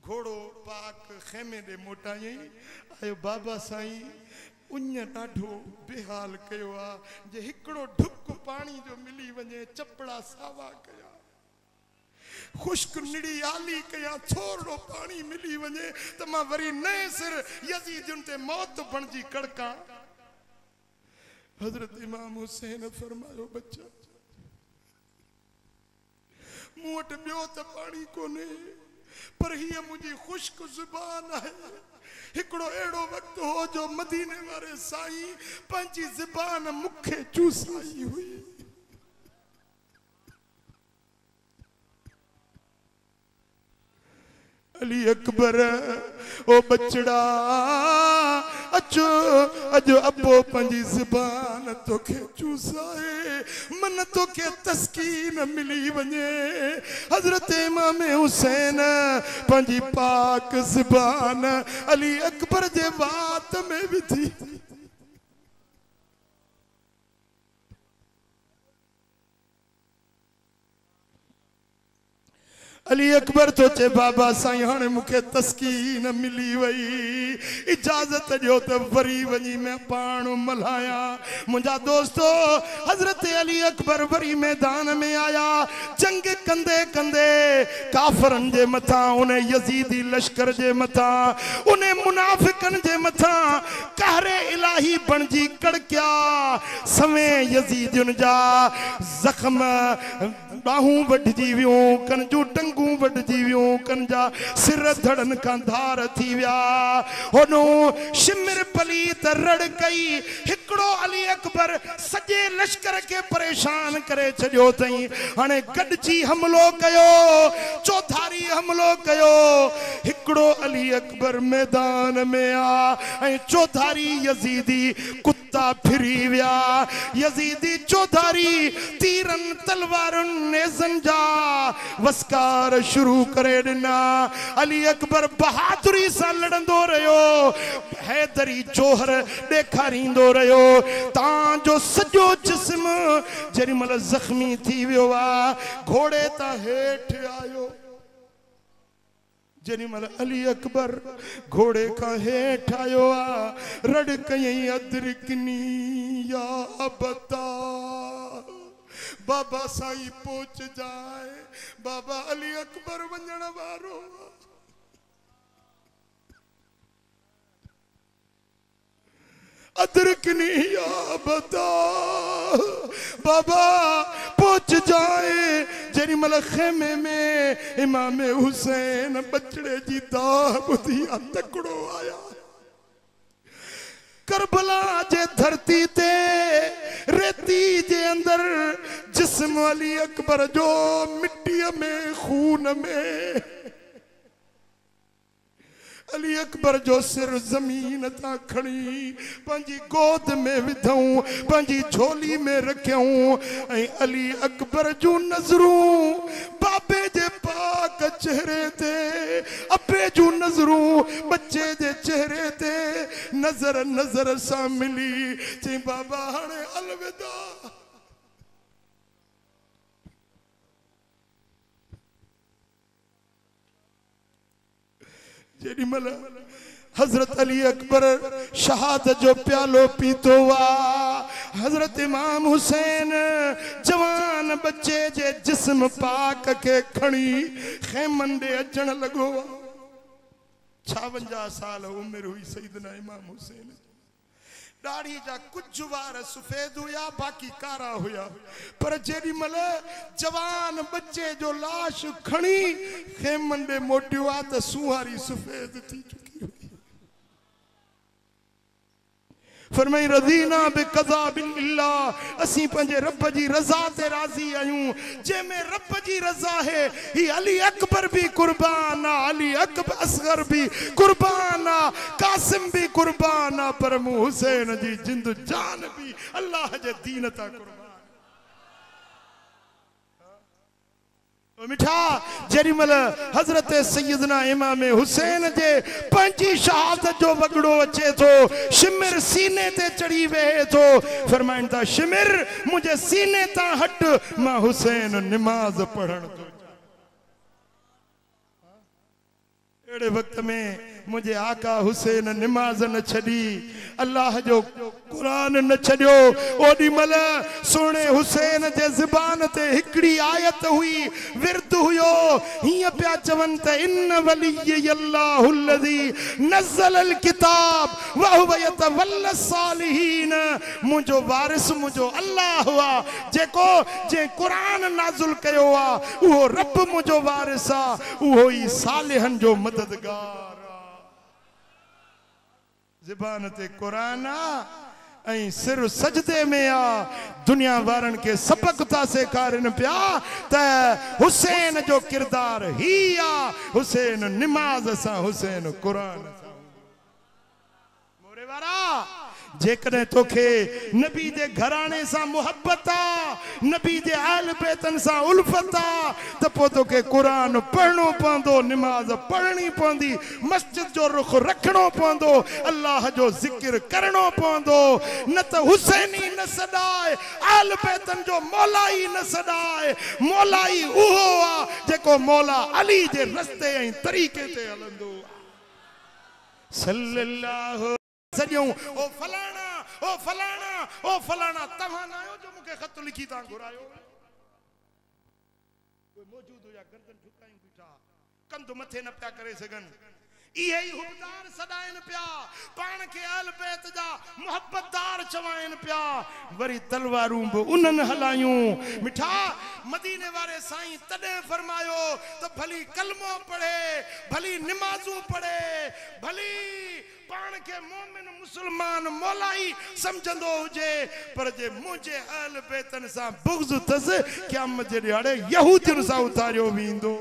घोड़ो पाक खेमे ॾे मोटायई, आयो बाबा साईं उञ ॾाढो बेहाल कयो आहे, जे हिकिड़ो ढुक पाणी जो मिली वञे, चपड़ा सावा कया, खुश्क निड़ी आली कया, थोरो पाणी मिली वञे त मां वरी नए सिर यज़ीदियुनि ते मौत बणजी कड़का। हज़रत इमाम हुसैन फरमायो बच्चा मूं वटि ॿियो त पाणी कोन्हे, पर हीअ मुंहिंजी खुश्क ज़ुबान आहे। हिकिड़ो अहिड़ो वक़्तु हो जो मदीने वारे साईं पंहिंजी ज़ुबान मूंखे चूसाई हुई। अली अकबर ओ बचड़ा अचो अजो अबो पंजी ज़बान तोखे चूसाए मन तोखे तस्कीन मिली वने हजरत इमाम हुसैन पंजी पाक ज़बान अली अकबर जे बात में भी थी अली अकबर तो चे बाबा साईं हाणे मुखे तस्कीन मिली वई इजाजत जो त वरी वनी मैं पाण मल्हाया मुंजा दोस्तो हजरत अली अकबर वरी मैदान में आया जंग कंदे कंदे काफरन जे मथा उन्हें यजीदी लश्कर जे मथा उन्हें मुनाफिकन जे मथा कहरे इलाही बनजी कड़किया सवे यजीदियुन जा जख्म बाहूं वढजी वियूं कनजू टंगू वढजी वियूं कनजा सिर धड़न का धार थी विया होनो शिमिर पलीत रड़ कई हिकड़ो अली अकबर सजे लश्कर के परेशान करे छड़ियो तई हाने गडजी हमलो कयो चौधारी हमलो कयो हिकड़ो अली अकबर मैदान में आ ऐ चौधारी यजीदी कुत्ता फिरी विया यजीदी चौधारी तीरन तलवारन नेज़न जा वस्कार शुरू करे दिना अली अकबर बहादुरी सा लड़ंदो रहो हैदरी जोहर देखारींदो रहो तां जो सजो जिस्म जरी मल जख्मी थी वियो आ घोड़े ता हेठ आयो जरी मल अली अकबर घोड़े का हेठ आयो आ रड़ कई अदरकनी या बता बाबा साईं पहुंच जाए बाबा अली अकबर वंजण वारो अदरकनी या बता बाबा पहुंच जाए जरी मल खेमे में इमाम हुसैन बचड़े जी दाह बुधिया तकड़ो आया करबला जे धरती ते रेती जे अंदर जिस्म अली अकबर जो मिट्टी में खून में अली अकबर जो सिर जमीन ता खड़ी पंजी गोद में विधऊं पंजी झोली में रखूं अली अकबर जो नजरूं बाबे जे पाक चेहरे ते अबे जो नजरूं बच्चे जे चेहरे ते नजर नजर सा मिली चे बाबा हाणे अलविदा जेडी मल हजरत अली अकबर शहादत जो प्यालो पीतो वा हजरत इमाम हुसैन जवान बच्चे जे जिस्म पाक के खणी खेमन दे अचण लगो 56 साल उम्र हुई सईदना इमाम हुसैन दाढ़ी जा कुछ वार सफेद हुआ बाकी कारा हुआ पर जेडी मल जवान बच्चे जो लाश खणी खेमन दे मोटिवा त सुहारी सफेद थी चुकी हुई फरमाई रज़ीना बिक़ज़ा बिल्लाह असी पंजे रब जी रज़ा ते राज़ी आयूं जे में रब जी रज़ा है ही अली अकबर भी कुर्बान अली अकबर असगर भी कुर्बान कासिम भी कुर्बान पर मु हुसैन जी जिंद जान भी अल्लाह जे दीन ता कुर्बान मिठा जरीमल हजरत सैयदना इमाम हुसैन जे पंजी शहादत जो वगड़ो अचे तो शिमिर सीने ते चढ़ी वे तो फरमाइन था शिमिर मुझे सीने ता हट मां हुसैन नमाज पढ़न तो एड़े वक्त में मुझे आका हुसैन नमाज न छड़ी अल्लाह जो कुरान न छड़ियो ओडी मल सोने हुसैन जे ज़बान ते हिकड़ी आयत हुई विरद हुयो हिय प्या चवन त इन वली अल्लाहु अल्लज़ी नज़्ज़ल अल किताब व हुव यतवल्ला सालिहीन मुजो वारिस मुजो अल्लाह हुआ जेको जे कुरान नाज़िल कयो आ वो रब मुजो वारिस आ वो ही सालिहन जो मददगार ज़बान ते कुरान ऐं सिर सजदे में आ दुनिया वारन के सबक था सेखारन पिया त हुसैन जो किरदार ही आ हुसैन निमाज सां हुसैन कुरान सां मोरे वारा जेकॾहिं तोखे नबी जे घराणे सां मुहब्बत आ नबी जे आल बैतन सां उल्फत आ त पोइ तोखे क़ुरान पढ़णो पवंदो निमाज़ पढ़णी पवंदी मस्जिद जो रुख रखणो पवंदो अल्लाह जो ज़िक्र करणो पवंदो न त हुसैनी न सॾाए आल बैतन जो मौलाई न सॾाए मौलाई उहो आ जेको मौला अली जे रस्ते ऐं तरीक़े ते हलंदो सल्लल्लाहु सॼूं ओ फलाना तव्हां न आहियो जो मूंखे ख़त लिखी तव्हां घुरायो कोई मौजूद हुया गर्दन झुकायूं बीठा कंध मथे न पिया करे सघनि इहे ई हुबदार सॾाइनि पिया पाण खे अहल बैत जा मुहब्बतदार चवाइनि पिया वरी तलवारूं बि उन्हनि हलायूं मिठा मदीने वारे साईं तॾहिं फरमायो त भली कलमो पढ़े भली निमाज़ूं पढ़े भली पाण के मोमिन मुसलमान मौलाई समझंदो हुजे पर जे मुझे अहल बैतन सां बुग़्ज़ थस क़यामत जे ॾियारे यहूदियुनि सां उतारियो वेंदो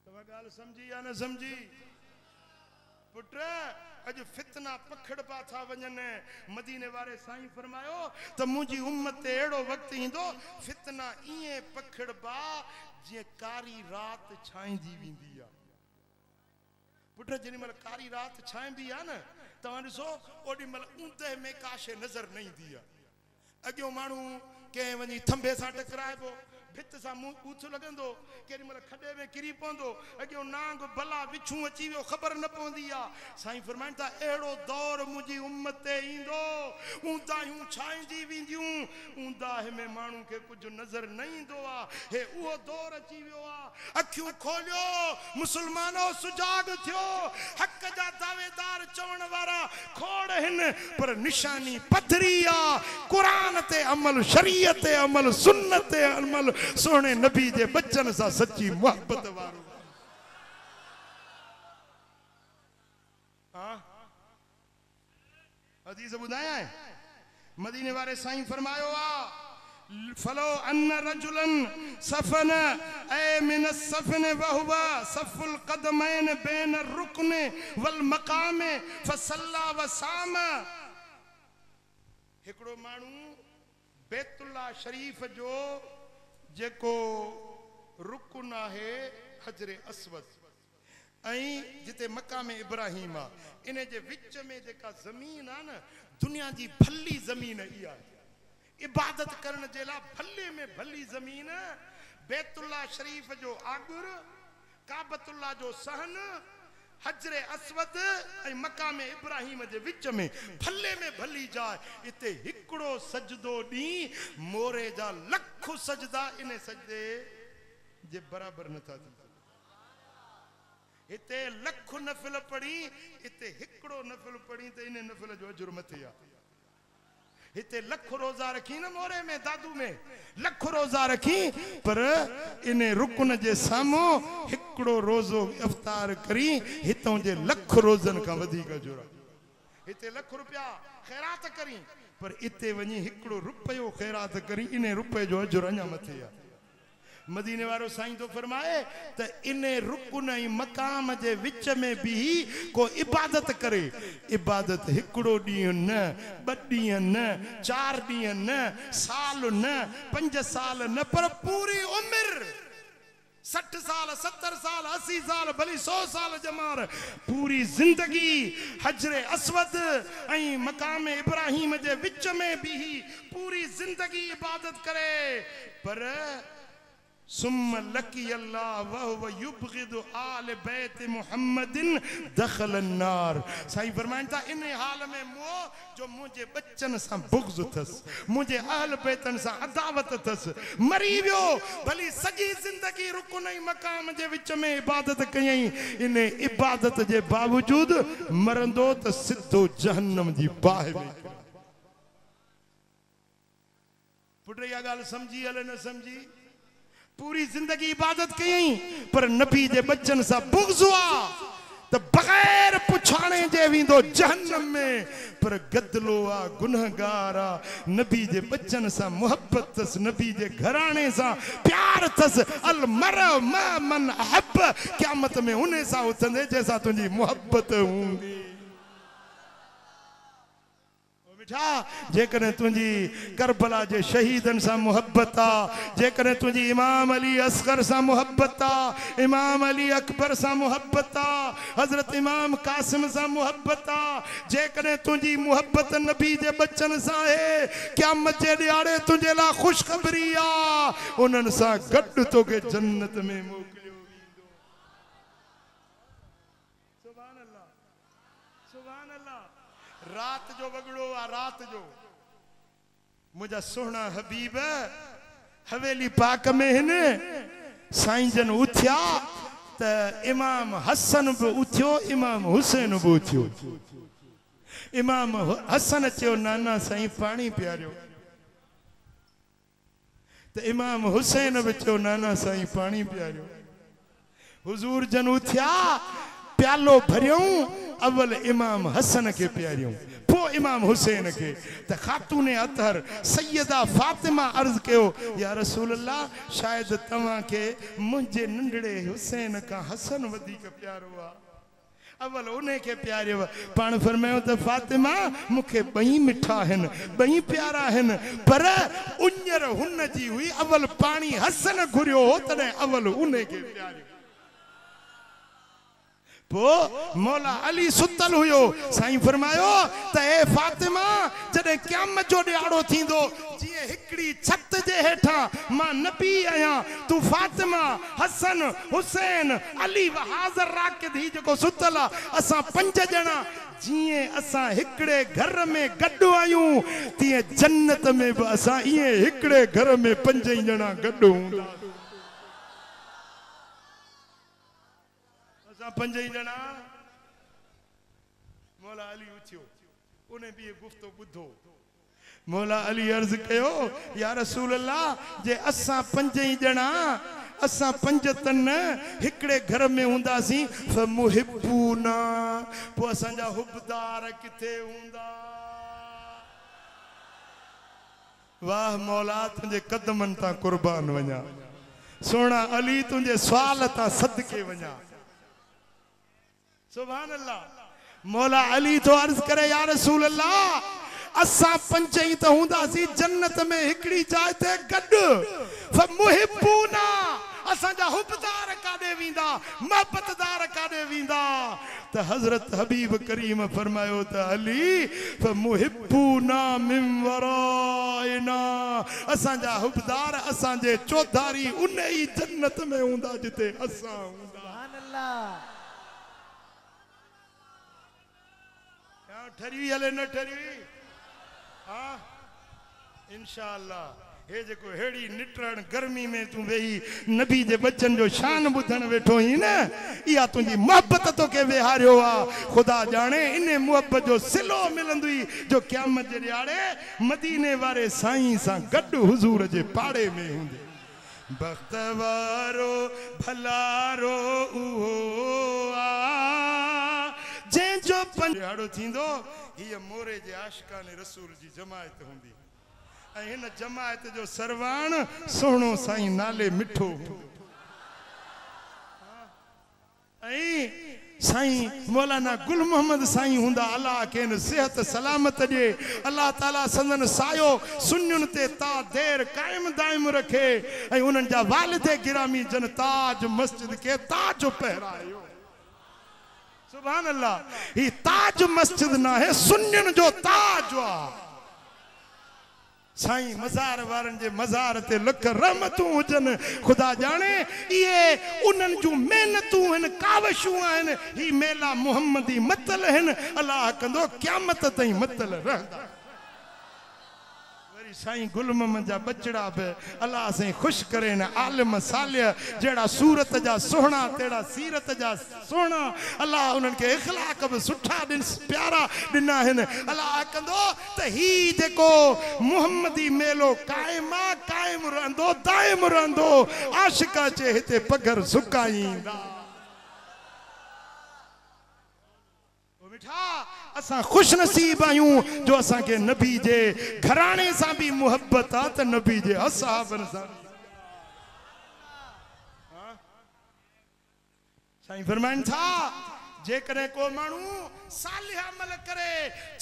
तव्हां ॻाल्हि समझी या न समझी पुट अज फितना पखड़बा था वञनि मदीने वारे साईं फरमायो त मुंहिंजी उम्मत ते अहिड़ो वक़्तु ईंदो फितना ईअं पखड़बा जीअं कारी राति छांइजी वेंदी आहे पुट जेॾी महिल कारी राति छांइबी आहे न तव्हां ॾिसो ओॾी महिल ऊंदहि में का शइ नज़र न ईंदी आहे अॻियो माण्हू कंहिं वञी थंभे सां टकराइबो भित सां मुंहुं ॿूथ लॻंदो केॾी महिल खॾे में किरी पवंदो अॻियो नांग भला विछूं अची वियो ख़बर न पवंदी आहे साईं फरमाइनि था अहिड़ो दौर मुंहिंजी उम्मत ते ईंदो ऊंदाहियूं छांइजी वेंदियूं ऊंदाहि में माण्हू खे कुझु नज़र न ईंदो आहे हे उहो दौर अची वियो आहे अखियूं खोलियो मुसलमानो सुजाग थियो हक़ जा दावेदार चवण वारा खोड़ आहिनि पर निशानी पथरी आहे क़ुरान ते अमल शरीयत ते अमल सुन्नत ते अमल सोने नबी जे बच्चन सां सच्ची मोहब्बत वारो हदीस बुधाया है मदीने वाले साईं फरमायो आ फलो अन्न रजुलन सफन ए मिन सफन वहुवा सफुल कदमैन बैन रुकन वल मकाम फसल्ला वसाम हिकड़ो मानू बैतुल्लाह शरीफ जो जेको रुकन है हजरे अस्वद ऐं जिते मकाम इब्राहिम आ इन जे विच में जेका ज़मीन आ न दुनिया जी भली ज़मीन इहा इबादत करण जे लाइ भले में भली ज़मीन बैतुल्लाह शरीफ जो आगुर काबतुल्लाह जो सहन हजरे अस्वद ऐं मकाम इब्राहिम जे विच में भले में भली जाए इते हिकड़ो सजदो ॾींहुं मोरे जा लख सजदा इन सजदे जे बराबर नथा थी इते लख नफिल पढ़ी इते हिकड़ो नफिल पढ़ी त इन नफिल जो अजर मथे आ इते लख रोजा रखी न मोरे में दादू में लख रोजा रखी पर इन रुकन जे साम्हूं हिकड़ो रोजो इफ्तार करी हितों जे लख रोजन का वधीक अजर इते लख रुपया खैरात करी पर इते वनी हिकड़ो रुपयो खैरात करी इन रुपये जो अजर अञा मथे आ मदीने वारो साईं तो फरमाए त इन रुकन ऐं मकाम जे विच में भी को इबादत करे इबादत हिकड़ो ॾींहुं न ॿ ॾींहं न 4 ॾींहं न साल न 5 साल न पर पूरी उम्र 60 साल 70 साल 80 साल भली 100 साल जमार पूरी जिंदगी हजरे अस्वद ऐं मकाम इब्राहिम जे विच में भी पूरी जिंदगी इबादत करे पर सुम लकी अल्लाह वह युबगिद आल बैत मुहम्मदिन दखल अन्नार साईं फरमाइनि था इन हाल में मो जो मुझे बच्चन सां बुग़्ज़ थस मुझे अहल बैतन सां अदावत थस मरी वियो भली सॼी जिंदगी रुकन ऐं मकाम जे विच में इबादत कयई इन इबादत जे बावजूद मरंदो त सिधो जहन्नम जी बाहि में पुट इहा ॻाल्हि समझी हले न समझी पूरी जिंदगी इबादत कयई पर नबी जे बच्चन सां बुग़्ज़ हुआ तो बगैर पुछाने जे विंदो जहन्नम में पर गदलो आ गुनहगार आ नबी जे बच्चन सा मोहब्बत तस नबी जे घराने सा प्यार तस अल मर मन अहब क़यामत में उन्हें सा उथंदे जैसा तुझी मोहब्बत हूंदी जेकॾहिं तुझी करबला जे शहीदन सा मोहब्बत आ जेकॾहिं तुझी इमाम अली असगर सा मोहब्बत आ इमाम अली अकबर सा मोहब्बत आ हजरत इमाम कासिम सा मोहब्बत आ जेकॾहिं तुझी मोहब्बत नबी जे बच्चन सा है क़यामत जे ॾियारे तुझे ला खुशखबरी आ उन्हनि सां गॾु तोखे जन्नत में मोकिलियो वेंदो सुभान अल्लाह सुभान अल्लाह रात जो वगड़ो आ रात जो मुझा सोहना हबीब हवेली पाक में हिन साईं जन उथिया त इमाम हसन भी उथियो इमाम हुसैन भी उथियो इमाम हसन चयो नाना साईं पानी पियारियो त इमाम हुसैन भी चयो नाना साईं पानी पियारियो हुजूर जन उथिया प्यालो भरियो अवल इमाम हसन के प्यारियों पो इमाम हुसैन के त खातून अतहर सैयदा फातिमा अर्ज कयो या रसूल अल्लाह शायद तवा के मुझे नंढड़े हुसैन का हसन वधिक प्यारो आ अवल उन्हें के प्यारे पान फरमायो त फातिमा मुखे बई मिठा हन बई प्यारा हन पर उन्यर हुन जी हुई अवल पानी हसन घुरियो तने अवल उन्हें के प्यारे पो मौला अली सुतल हुयो साईं फरमायो त ए फातिमा जडे क़यामत जो ॾियारो थींदो जीअं हिकड़ी छत जे हेठा मां नबी आहियां तू फातिमा हसन हुसैन अली व हाज़र राकिद ही जेको सुतल आहे असां 5 ॼणा जीअं असां हिकड़े घर में गॾु आहियूं तीअं जन्नत में बि असां ईअं हिकड़े घर में 5 ई ॼणा गॾु हूंदा 5 ही जना मौला अली उठियो उन्हें भी गुफ्तो बुद्धो मौला अली अर्ज कयो या रसूल अल्लाह जे असा 5 ही जना असा 5 तन हिकड़े घर में हुंदासी फमुहिबूना पो असा जा हुबदार किथे हुंदा वाह मौला तुझे कदमन ता कुर्बान वञा सोना अली तुझे सवाल ता सदके वञा सुभान अल्लाह मौला अली तो अर्ज करे या रसूल अल्लाह असा 5 ही तो हुंदासी जन्नत में हिकड़ी जाए ते गड फमुहिबूना असा जा हुबदार काडे वींदा मोहब्बतदार काडे वींदा त हजरत हबीब करीम फरमायो त अली फमुहिबूना मिन वराइना असा जा हुबदार असा जे चौधारी उन ही जन्नत में हुंदा जिते असा हुंदा सुभान अल्लाह ठरी हले न ठरी हाँ इंशाअल्लाह हे जेको हेड़ी निटरण गर्मी में तू वेही नबी जे बच्चन जो शान बुधन वेठो ही न इया तुझी मोहब्बत तो के वेहारियो आ खुदा जाने इने मोहब्बत जो सिलो मिलंदी जो क़यामत जे ॾियारे मदीने वारे साईं सा गॾु हुजूर जे पाड़े में हुंदे बख्तवारो भलारो उहो आ जे जो पंजाड़ो थींदो ये मोरे जे आशिकान रसूल जी जमायत हुंदी ऐं हिन जमायत जो सरवाण सोहणो साईं नाले मिठो ऐं साईं मौलाना गुल मोहम्मद साईं हुंदा अल्लाह केन सेहत सलामत दे अल्लाह ताला संदन सायो सुन्नुन ते ता देर कायम दायम रखे ऐं उन्हनि जा वालिद गिरामी जन ताज मस्जिद के ताज पहरायो सुभान अल्लाह ये ताज मस्जिद ना है सुन्नियन जो ताज वा साईं मज़ार वारन जे मज़ार ते लख रहमतूं हुजन खुदा जाने ये उन्हनि जूं मेहनतूं हन कावशूं आहिनि ही मेला मोहम्मदी मतल हन अल्लाह कंदो क़यामत ताईं मतल रहंदा साईं गुल मोहम्मद जा बचड़ा बे अल्लाह से खुश करे न आलिम सालिह जेड़ा सूरत जा सोहना तेड़ा सीरत जा सोहना अल्लाह उन्हनि के इखलाक बि सुठा प्यारा दिना हन अल्लाह कंदो त ही जेको मुहम्मदी मेलो कायम रहंदो दायम रहंदो आशिका चे हिते पगर सुकाईंदा मिठा असां खुश नसीब आयूं जो असां के नबी जे घराने सां भी मोहब्बत आ त नबी जे असहाबन सां साईं फरमाइन था जेकरे को मानू सालिह अमल करे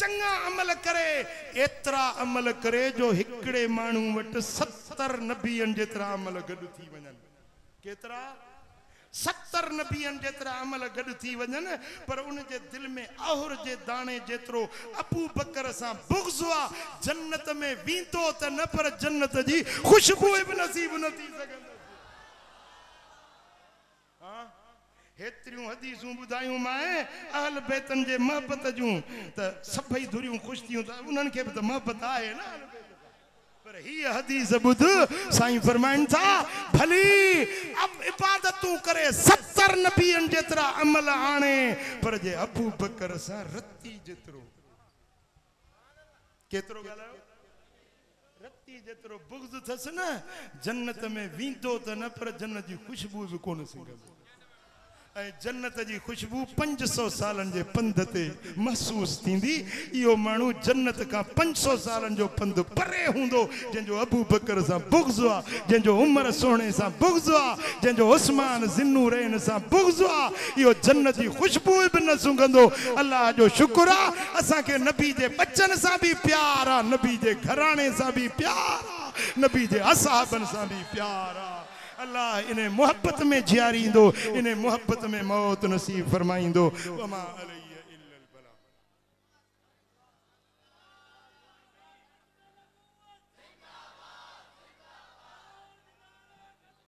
चंगा अमल करे एतरा अमल करे जो हिकड़े मानू वट 70 नबियन जेतरा अमल गड थी वजन केतरा 70 नबियन जेतरा अमल गड थी वजन पर उन जे दिल में अहुर जे दाणे जेतरो अबू बकर सा बुग़्ज़ हुआ जन्नत में वींदो त न पर जन्नत जी खुशबू भी नसीब न थी सके हां हेतरियूं हदीसूं बुधायूं माए अहल बैतन जे मोहब्बत जूं त सभई धुरियूं खुश थियूं त उन्हनि खे भी त मोहब्बत आहे न पर ही हदीस बुध साईं फरमाइन था भली अब इबादतूं करे 70 नबियन जेतरा अमल आणे पर जे अबू बकर सा रत्ती जेतरो केतरो गालायो रत्ती जेतरो बुग़्ज़ थस न जन्नत में वींदो त न पर जन्नत जी खुशबू भी कोन सिंगंदो जन्नत जी खुशबू 500 सालन जे पंध ते महसूस थींदी इहो मानू जन्नत का 500 सालन जो पंध परे हुंदो जंजो अबू बकर सा बुग़्ज़ हुआ जंजो उमर सोने सा बुग़्ज़ हुआ जंजो उस्मान ज़िन्नूरैन सा बुग़्ज़ हुआ इहो जन्नत जी खुशबू भी न सुंगंदो अल्लाह जो शुक्र आ असा के नबी जे बच्चन सा भी प्यार आ नबी जे घराने सा भी प्यार आ नबी जे असहाबन सा भी प्यार आ अल्लाह इन्हें मोहब्बत में जियारींदो इन्हें मोहब्बत में मौत नसीब फरमाइंदो वमा अलैहि